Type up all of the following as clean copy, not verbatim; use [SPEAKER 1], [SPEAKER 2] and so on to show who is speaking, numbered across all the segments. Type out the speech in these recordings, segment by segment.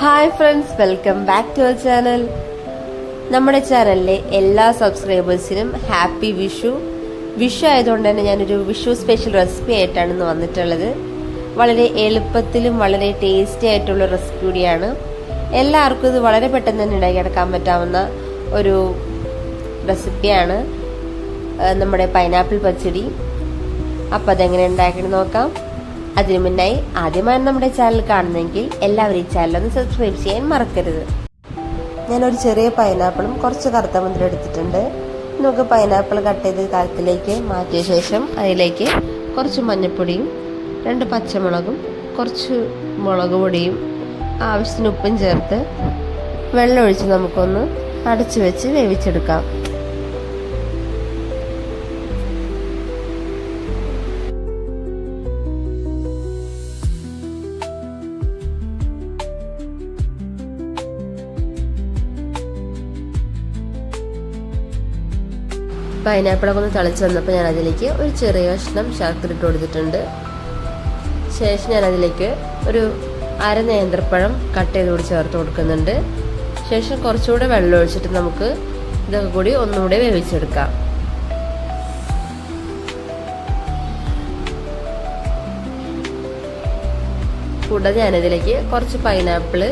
[SPEAKER 1] Hi friends, welcome back to our channel. നമ്മുടെ ചാനലിലെ എല്ലാ സബ്സ്ക്രൈബേഴ്സിനും ഹാപ്പി വിഷു. വിഷു ആയതുകൊണ്ട് തന്നെ ഞാനൊരു വിഷു സ്പെഷ്യൽ റെസിപ്പി ആയിട്ടാണ് ഇന്ന് വന്നിട്ടുള്ളത്. വളരെ എളുപ്പത്തിലും വളരെ ടേസ്റ്റി ആയിട്ടുള്ള റെസിപ്പി കൂടിയാണ്. എല്ലാവർക്കും ഇത് വളരെ പെട്ടെന്ന് തന്നെ ഉണ്ടാക്കിയെടുക്കാൻ പറ്റാവുന്ന ഒരു റെസിപ്പിയാണ് നമ്മുടെ പൈനാപ്പിൾ പച്ചടി. അപ്പോൾ അതെങ്ങനെ ഉണ്ടാക്കി നോക്കാം. അതിനു മുന്നായി ആദ്യമായി നമ്മുടെ ചാനൽ കാണുന്നെങ്കിൽ എല്ലാവരും ഈ ചാനൽ ഒന്ന് സബ്സ്ക്രൈബ് ചെയ്യാൻ മറക്കരുത്. ഞാനൊരു ചെറിയ പൈനാപ്പിളും കുറച്ച് കറുത്ത മുന്തിരി എടുത്തിട്ടുണ്ട്. നമുക്ക് പൈനാപ്പിൾ കട്ട് ചെയ്ത് കാലത്തിലേക്ക് മാറ്റിയ ശേഷം അതിലേക്ക് കുറച്ച് മഞ്ഞൾപ്പൊടിയും 2 പച്ചമുളകും കുറച്ച് മുളക് പൊടിയും ആവശ്യത്തിന് ഉപ്പും ചേർത്ത് വെള്ളം ഒഴിച്ച് നമുക്കൊന്ന് അടച്ചു വെച്ച് വേവിച്ചെടുക്കാം. പൈനാപ്പിളൊക്കെ ഒന്ന് തിളച്ച് വന്നപ്പോൾ ഞാൻ അതിലേക്ക് ഒരു ചെറിയ കഷ്ണം ശർക്കര ഇട്ട് കൊടുത്തിട്ടുണ്ട്. ശേഷം ഞാൻ അതിലേക്ക് ഒരു അര നേന്ത്രപ്പഴം കട്ട് ചെയ്ത് കൂടി ചേർത്ത് കൊടുക്കുന്നുണ്ട്. ശേഷം കുറച്ചുകൂടെ വെള്ളം ഒഴിച്ചിട്ട് നമുക്ക് ഇതൊക്കെ കൂടി ഒന്നുകൂടെ വേവിച്ചെടുക്കാം. കൂടാതെ ഞാനതിലേക്ക് കുറച്ച് പൈനാപ്പിള്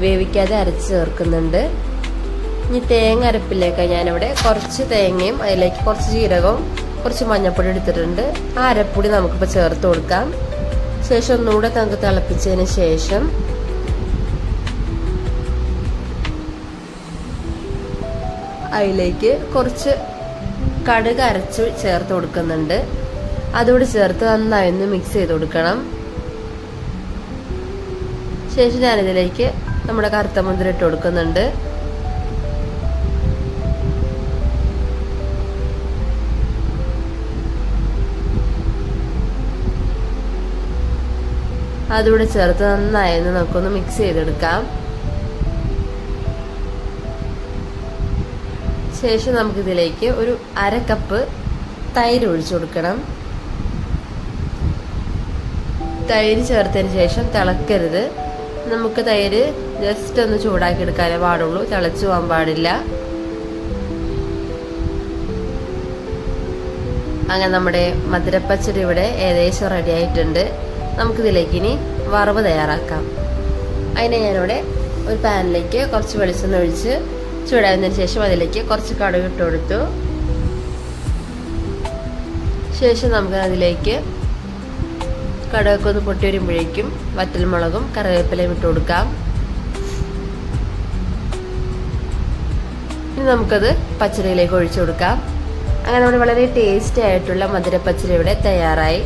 [SPEAKER 1] വേവിക്കാതെ അരച്ച് ചേർക്കുന്നുണ്ട്. ഇനി തേങ്ങ അരപ്പിലേക്കാണ് ഞാനിവിടെ കുറച്ച് തേങ്ങയും അതിലേക്ക് കുറച്ച് ജീരകവും കുറച്ച് മഞ്ഞൾപ്പൊടി എടുത്തിട്ടുണ്ട്. ആ അരപ്പൊടി നമുക്കിപ്പോൾ ചേർത്ത് കൊടുക്കാം. ശേഷം ഒന്നുകൂടെ നമുക്ക് തിളപ്പിച്ചതിന് ശേഷം അതിലേക്ക് കുറച്ച് കടുക് അരച്ച് ചേർത്ത് കൊടുക്കുന്നുണ്ട്. അതുകൂടി ചേർത്ത് നന്നായി ഒന്ന് മിക്സ് ചെയ്ത് കൊടുക്കണം. ശേഷം ഞാനിതിലേക്ക് നമ്മുടെ കറുത്ത മുന്തിരി ഇട്ട് കൊടുക്കുന്നുണ്ട്. അതുകൂടെ ചേർത്ത് നന്നായി നമുക്കൊന്ന് മിക്സ് ചെയ്തെടുക്കാം. ശേഷം നമുക്കിതിലേക്ക് ഒരു 1/2 കപ്പ് തൈര് ഒഴിച്ചു കൊടുക്കണം. തൈര് ചേർത്തതിന് ശേഷം തിളക്കരുത്. നമുക്ക് തൈര് ജസ്റ്റ് ഒന്ന് ചൂടാക്കി എടുക്കാനേ പാടുള്ളൂ, തിളച്ചു പോകാൻ പാടില്ല. അങ്ങനെ നമ്മുടെ മധുരപ്പച്ചടി ഇവിടെ ഏകദേശം റെഡി ആയിട്ടുണ്ട്. നമുക്കിതിലേക്ക് ഇനി വറവ് തയ്യാറാക്കാം. അതിനെ ഞാനിവിടെ ഒരു പാനിലേക്ക് കുറച്ച് വെളിച്ചെണ്ണ ഒഴിച്ച് ചൂടായതിനു ശേഷം അതിലേക്ക് കുറച്ച് കടുക് ഇട്ട് കൊടുത്തു. ശേഷം നമുക്ക് അതിലേക്ക് കടുകൊക്കെ ഒന്ന് പൊട്ടി വരുമ്പോഴേക്കും വറ്റൽമുളകും കറിവേപ്പിലയും ഇട്ട് കൊടുക്കാം. ഇനി നമുക്കത് പച്ചടിയിലേക്ക് ഒഴിച്ചു കൊടുക്കാം. അങ്ങനെ നമ്മുടെ വളരെ ടേസ്റ്റി ആയിട്ടുള്ള മധുരപ്പച്ചടി ഇവിടെ തയ്യാറായി.